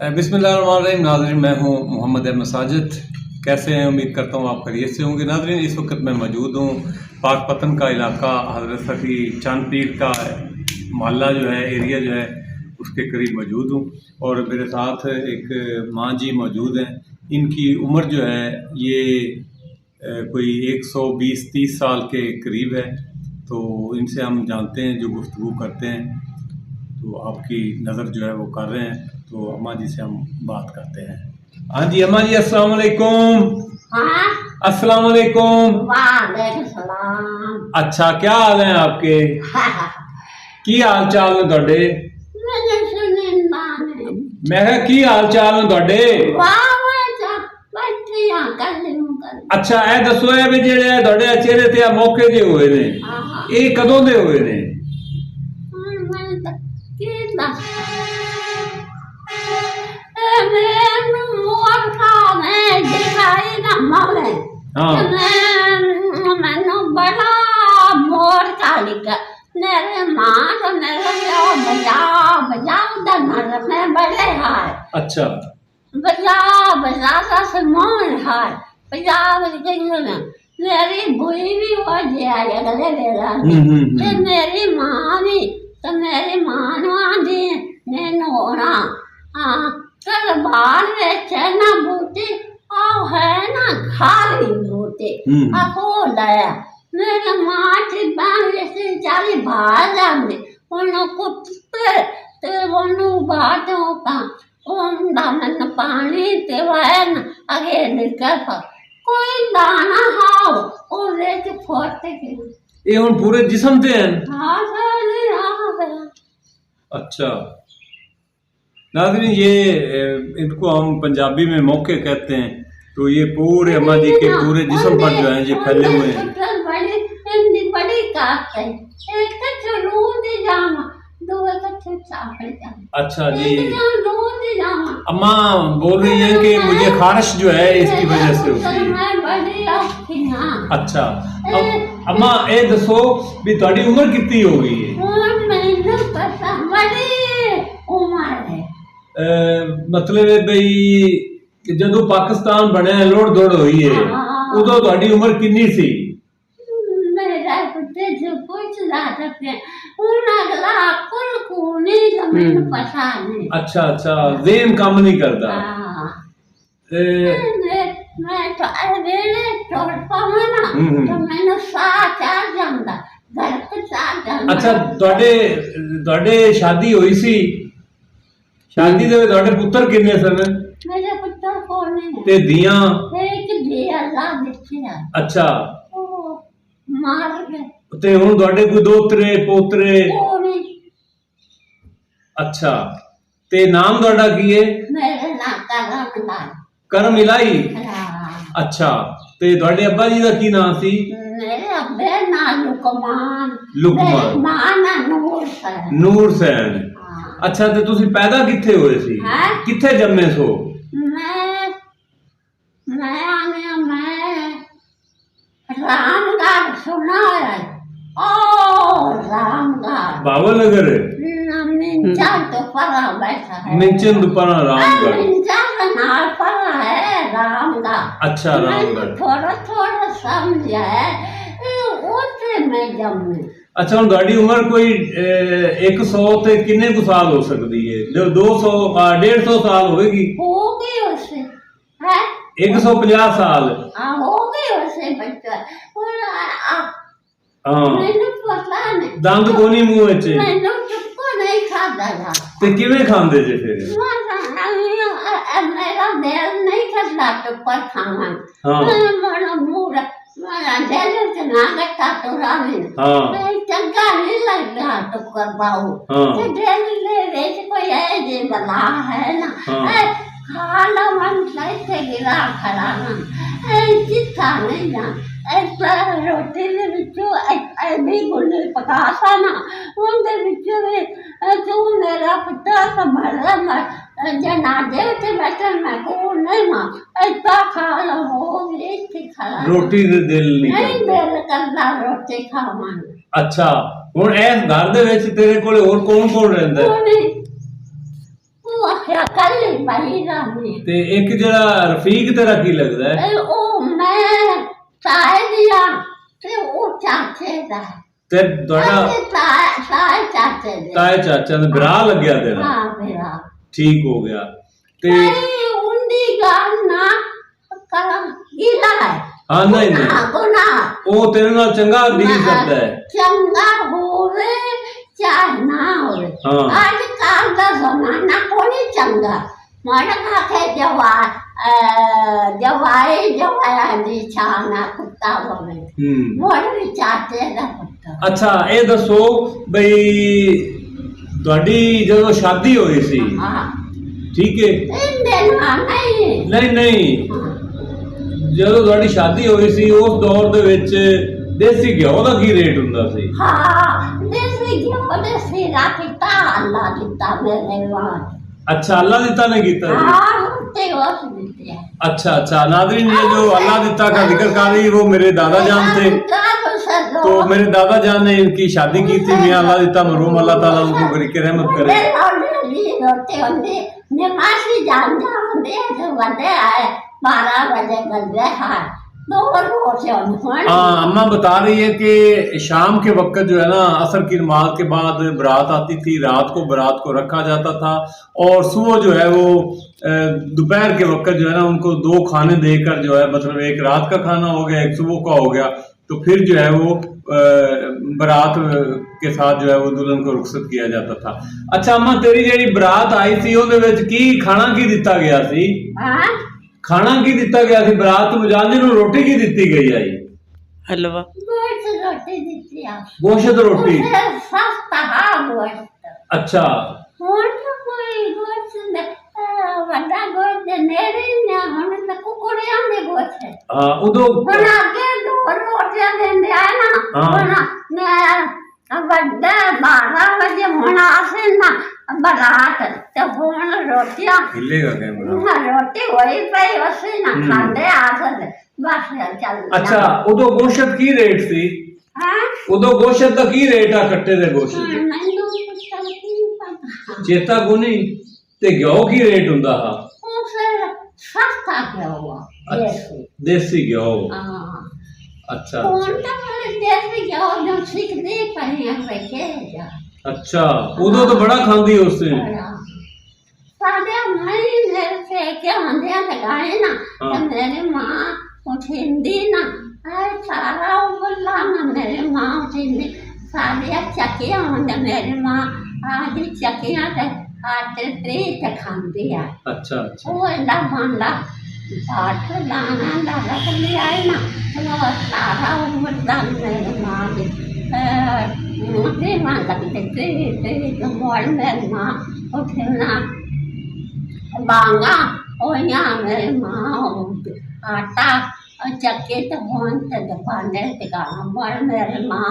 बिस्मिल्लाहिर्रहमानिर्रहीम। नाज़रीन, मैं हूँ मोहम्मद अहमद साजिद। कैसे हैं? उम्मीद करता हूँ आप खैरियत से होंगे। नाज़रीन, इस वक्त मैं मौजूद हूँ पाकपतन का इलाका, हज़रत सफ़ी चंद पीर का मोहल्ला जो है, एरिया जो है, उसके करीब मौजूद हूँ। और मेरे साथ एक माँ जी मौजूद हैं। इनकी उम्र जो है ये कोई 120-30 साल के करीब है। तो इनसे हम जानते हैं, जो गुफ्तगू करते हैं तो आपकी नज़र जो है वो कर रहे हैं। तो अम्मा जी से हम बात करते हैं। हाँ जी अम्मा जी, अस्सलाम वालेकुम। हाँ, अस्सलाम वालेकुम। वालेकुम सलाम। अच्छा, क्या हाल है आपके? की हाल चाल ने तुहाडे? मैंने सुने माने मैं कहा की हाल चाल ने तुहाडे? बैठियां कर लूंगा। अच्छा, ए दसो ए भी जेड़े तुहाडे चेहरे ते मौके जे होए ने, ये कदों दे होए ने? मैनू बड़ा मोर कालिका मेरे मां तो मेरे बजा बजा उधर मैं बड़े हार। अच्छा, बजा बजा से मोर हार बजा बजा मेरी बुई भी हो गया अगले वेला ते मेरी मां भी तो मेरी मां नु आंदी ने नोरा हाँ कल बाहर बेचे ना बूटी आ है ना खाली बूटी आ हो लाया मेरे मां की बांग से चाली बाहर जाने उन्हों कुत्ते ते उन्हों बात होता उन दामन पानी ते वैन आगे निकल कोई दाना हाव और रेत फोड़ते के ये हुन पूरे जिस्म ते हैं? हाँ सारे हाँ। अच्छा नाज़रीन, ये इनको हम पंजाबी में मौके कहते हैं। तो ये पूरे अम्मा जी के पूरे जिस्म पर जो है ये फैले हुए हैं। बड़ी काट है एक तो लून दी जामा दो तो चापड़ जामा। अच्छा जी, लून दी जामा अम्मा बोल रही है कि मुझे खारिश जो है इसकी वजह से होती है। मैं बड़ी औखी हां। अच्छा, अब अम्मा ये दसो भी तुम्हारी उम्र कितनी हो गई है? मैनू पता बड़ी उम्र है। मतलब है भाई जदों पाकिस्तान बनया लोड़ दौड़ हुई है उदों तुम्हारी उम्र कितनी सी? मेरा पुत्र जो कुछ ज्यादा पे उन अगला कुल कूनी जमीन पता नहीं। अच्छा अच्छा, ज़हन काम नहीं करता। मैं तो अरेले तोड़ पाऊँ ना तो मैंने साथ आ जाऊंगा घर पे साथ जाऊंगा। अच्छा, ਤੁਹਾਡੇ शादी हुई सी? शादी ਦੇ ਤੁਹਾਡੇ ਪੁੱਤਰ ਕਿੰਨੇ ਸਨ? मेरे पुत्र कौन है ਤੇ ਦੀਆਂ? एक दिया अल्लाह देखिया। अच्छा, मार गए ਤੇ ਹੁਣ ਤੁਹਾਡੇ ਕੋਈ ਦੋਤਰੇ ਪੋਤਰੇ? अच्छा, ਤੇ ਨਾਮ ਤੁਹਾਡਾ ਕੀ ਹੈ? मेरे नाम ਕਰਮ ਇਲਾही। अच्छा, ਤੇ ਤੁਹਾਡੇ ਅੱਬਾ ਜੀ ਦਾ ਕੀ ਨਾਮ ਸੀ? मेरे अब्बे ना लुकमान लुकमान। मां ना नूर सैन। ਨੂਰ ਸੈਨ। अच्छा, ਤੇ ਤੁਸੀਂ ਪੈਦਾ ਕਿੱਥੇ ਹੋਏ ਸੀ? ਕਿੱਥੇ ਜੰਮੇ ਸੋ? मैं आने मैं रामगढ़ सुना है। ओ रामगढ़ भावनगर मिंचन तो परा बैठा है। मिंचन तो परा रामगढ़। मिंचन का नाम परा है रामगढ़। अच्छा, रामगढ़ थोड़ा थोड़ा समझा है उसे मैं जम्मे। अच्छा, ਹੁਣ ਤੁਹਾਡੀ ਉਮਰ ਕੋਈ 100 ਤੇ ਕਿੰਨੇ ਕੁ ਸਾਲ ਹੋ ਸਕਦੀ ਹੈ? ਜੋ 200 150 ਸਾਲ ਹੋਵੇਗੀ? होगी उसे है 150 साल। होगी उसे बच्चा हाँ, मैंने पता नहीं दंद कोनी मुंह ਵਿੱਚ? मैंने चुप्पो नहीं खाता था। ਤੇ ਕਿਵੇਂ ਖਾਂਦੇ ਜੇ ਫਿਰ? मेरा दिल नहीं करता चुप्पो खाना। हाँ। मेरा मूड मेरा दिल से ना करता तो रामी। हाँ। चंगा नहीं लगता तो कर पाऊँ। हाँ। दिल ले रेच कोई है जे बला है ना। हाँ। खाना मन से गिरा खड़ा ना चिट्ठा नहीं जान ऐसा रोटी ਦੇ ਵਿੱਚੋਂ ਐਡੀ ਗੁੱਲੀ ਪਕਾ ਸਾ ਨਾ ਉਹਦੇ ਵਿੱਚੋਂ ਤੂੰ ਮੇਰਾ ਪੁੱਤਰ ਸੰਭਾਲ ਮੈਂ ਜਨਾਦੇ ਉੱਤੇ ਬੈਠਾ ਮੈਂ ਕੋਲ ਨਹੀਂ ਮਾਂ ਐਸਾ ਖਾ ਲਓ ਇੱਥੇ ਖਾ ਰੋਟੀ ਦੇ ਦਿਲ ਨਹੀਂ ਦਿਲ ਕਰਦਾ ਰੋਟੀ ਖਾਵਾਂ। ਅੱਛਾ, ਹੁਣ ਇਸ ਘਰ ਦੇ ਵਿੱਚ ਤੇਰੇ ਕੋਲ ਹੋਰ ਕੌਣ ਕੌਣ ਰਹਿੰਦਾ? ਉਹ ਆਖਿਆ ਕੱਲੀ भाई रानी ਤੇ ਇੱਕ ਜਿਹੜਾ ਰਫੀਕ ਤੇਰਾ ਕੀ ਲੱਗਦਾ ਹੈ? ਉਹ ਮੈਂ ਸਾਇ ਦਿਆ ਤੇ ਉਹ ਚਾਚੇ ਦਾ ਤੇ ਤੁਹਾਡਾ ਸਾਇ ਚਾਚੇ ਦੇ ਤਾਏ ਚਾਚਾ ਦਾ ਵਿਆਹ ਲੱਗਿਆ ਤੇਰਾ? ਹਾਂ ਮੇਰਾ ਠੀਕ ਹੋ ਗਿਆ। ਤੇ ਉੰਦੀ ਗੱਲ ਨਾ ਕਰਾਂ ਗੀਲਾ ਹੈ। ਹਾਂ ਨਹੀਂ ਗੁਨਾ ਉਹ ਤੇਰੇ ਨਾਲ ਚੰਗਾ ਡੀਲ ਕਰਦਾ ਹੈ। ਚੰਗਾ ਹੋਵੇ ਚਾਹੇ ਨਾ ਹੋਵੇ। ਹਾਂ ਅੱਜ ਕੱਲ ਦਾ ਜ਼ਮਾਨਾ ਕੋਈ ਚੰਗਾ ਮਾੜਾ ਖਾਕੇ ਜਵਾਈ ਦੀ ਛਾਣਾ ਕੁੱਤਾ ਹੋਵੇ ਮੋੜ ਚਾਹਤੇ ਦਾ ਪੁੱਤ। ਅੱਛਾ ਇਹ ਦੱਸੋ ਬਈ ਤੁਹਾਡੀ ਜਦੋਂ ਸ਼ਾਦੀ ਹੋਈ ਸੀ, ਹਾਂ ਠੀਕ ਹੈ? ਨਹੀਂ ਨਹੀਂ, ਜਦੋਂ ਤੁਹਾਡੀ ਸ਼ਾਦੀ ਹੋਈ ਸੀ ਉਸ ਦੌਰ ਦੇ ਵਿੱਚ ਦੇਸੀ ਘਿਓ ਦਾ ਕੀ ਰੇਟ ਹੁੰਦਾ ਸੀ? ਹਾਂ ਦੇਸੀ ਘਿਓ ਦੇਸੀ ਰਾਖਤਾ ਅੱਲਾ ਦਿੱਤਾ ਮੇਰੇ ਵਾਂ। अच्छा अल्लाह दिता ने कीता जी? अच्छा अच्छा नाज़रीन, ये जो अल्लाह दिता का जिक्र कर रही वो मेरे दादा जान थे। तो मेरे दादा जान ने इनकी शादी की थी। मियां अल्लाह दिता मरूम, अल्लाह ताला उनको बरीक रहमत करे। हाँ अम्मा बता रही है कि शाम के वक्त जो है ना असर की नमाज के बाद बारात आती थी, रात को बारात को रखा जाता था और सुबह जो है वो दोपहर के वक्त जो है ना उनको दो खाने देकर जो है, मतलब एक रात का खाना हो गया, एक सुबह का हो गया, तो फिर जो है वो बारात के साथ जो है वो दुल्हन को रुखसत किया जाता था। अच्छा अम्मा तेरी जेडी बारात आई थी ਉਹਦੇ ਵਿੱਚ ਕੀ ਖਾਣਾ ਕੀ ਦਿੱਤਾ ਗਿਆ ਸੀ? खाना की दिता गया थी बारात में? जाने ਨੂੰ रोटी की दिती गई आई? हलवा गोश्त रोटी। अच्छा हाँ उदो बारात ते हुण रोटियां हिलेगा कैमरा। रोटी होई पई उसे ना खांदे आखर बस चल। अच्छा उदो गोश्त की रेट सी? हां उदो गोश्त दा की रेट आ कट्टे दे गोश्त दी? मैनू पता चेता को नहीं ते घ्यो की रेट हुंदा हा? उसे सस्ता घ्यो देसी घ्यो। हां अच्छा कौन ता देसी घ्यो जो सीखदे पई है जा। अच्छा उदो तो बड़ा खांदी उससे। सादे नहीं मेरे से क्या आंदे लगाए ना तो मेरी माँ उठिंदी ना सारा उबला ना मेरी माँ उठिंदी सारे चकिया होंगे मेरी माँ आज चकिया से आटे प्रीत खांदी है। अच्छा अच्छा वो इला मांडा बाट लाना लाला कर ले आए ना तो सारा उबला मेरी माँ की मुझे माँ लगते तो बोल मेरी माँ उठना बांगा और यहाँ मेरी माँ आटा चक्के तो फोन से दुकाने टिका बोल मेरी माँ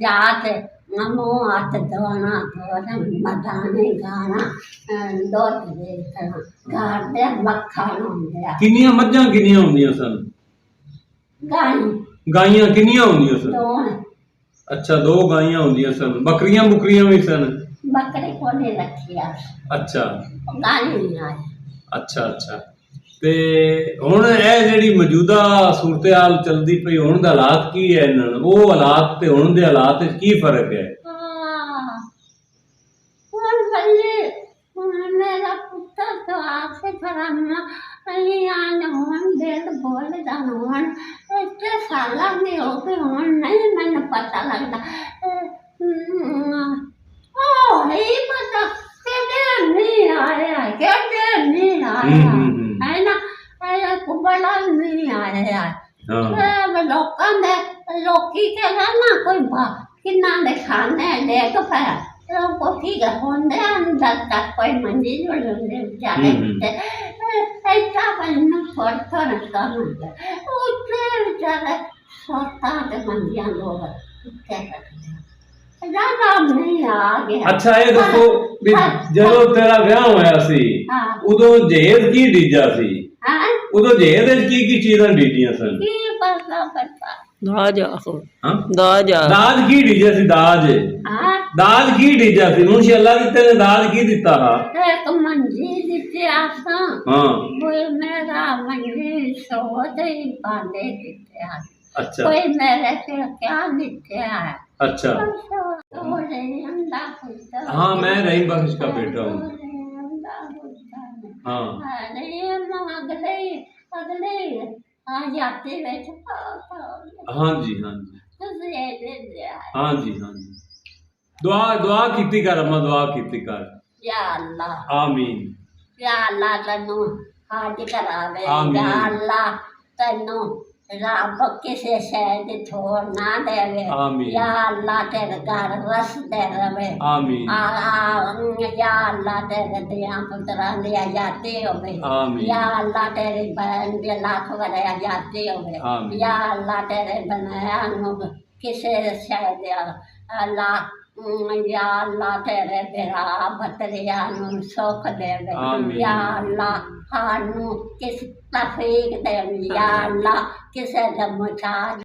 जाते नमो आते धोना धोना मदाने गाना दो गाड़े मक्खन होंगे। किनिया मज्जां किनिया होंदियां सन? गाइयां किनिया होंदियां सन? अच्छा दो गाइयां होंदियां सन। बकरियां बुकरियां भी सन? बकरी को नहीं रखी। अच्छा गाय नहीं आई। अच्छा अच्छा ते हुण ए जेहड़ी मौजूदा सूरत हाल चलदी पई हुण दा हालात की है? इन्हां वो हालात ते हुण दे हालात विच की फर्क है? मेरा पुत्र तो आपसे फराना बोल इतने साल में हो गए नहीं मैंने पता लगता पता नहीं आया कैसे नहीं आया है ना बड़ा नहीं आया लोगों ने लोकी के ना कोई किन्ना दे खाने देख पाया को ठीक है होंगे अंदर तक कोई मंजिल जाने ऐसा बनना थोड़ा कम है उससे बेचारे सोता तो मंजिया लोग ज्यादा नहीं आ गया। अच्छा ये देखो ਜਦੋਂ ਤੇਰਾ ਵਿਆਹ ਹੋਇਆ ਸੀ ਉਦੋਂ ਜਹੇਜ਼ ਕੀ ਡੀਜਾ ਸੀ? ਉਦੋਂ ਜਹੇਜ਼ ਵਿੱਚ ਕੀ ਚੀਜ਼ਾਂ ਡੀਜੀਆਂ ਸਨ? ਕੀ ਪਤਾ दाज हाँ दाज दाज की डीजा सी? दाज दाज की डीजा सी? मुंशी अल्लाह दिते ने दाज की दिता हा? एक मंजी ਸਿਆਸਾ ਹਾਂ ਕੋਈ ਮੇਰਾ ਮੰਡੀ ਸੋਦੇ ਪਾਣੇ ਕਿਤੇ ਆ ਅੱਛਾ ਕੋਈ ਮੇਰੇ ਤੇ ਕਿਆ ਨਿੱਤਿਆ ਹੈ अच्छा ਉਹਦੇ ਅੰਦਾ ਪੁੱਤ हाँ मैं रहीम बख्श का बेटा हूँ हाँ अरे अगले अगले आ जाते बैठ हाँ जी हाँ जी तुझे दे दिया हाँ जी हाँ जी दुआ दुआ कीती कर अम्मा दुआ कीती कर या अल्लाह आमीन तनु हाज करावे आमीन। या अल्लाह तनु रब किसे शहद छोड़ ना देवे आमीन। या अल्लाह तेरे घर रस दे रवे आमीन या अल्लाह तेरे दिया पुत्रा दी आजादी होवे आमीन। या अल्लाह तेरी बहन के लाख वरे आजादी होवे आमीन। या अल्लाह तेरे बनाया नु किसे शहद अल्लाह या अल्लाह तेरे बिरा बतरिया नु सुख देवे आमीन। या अल्लाह हानू किस तफरीक दे या अल्लाह किसे दा मुताज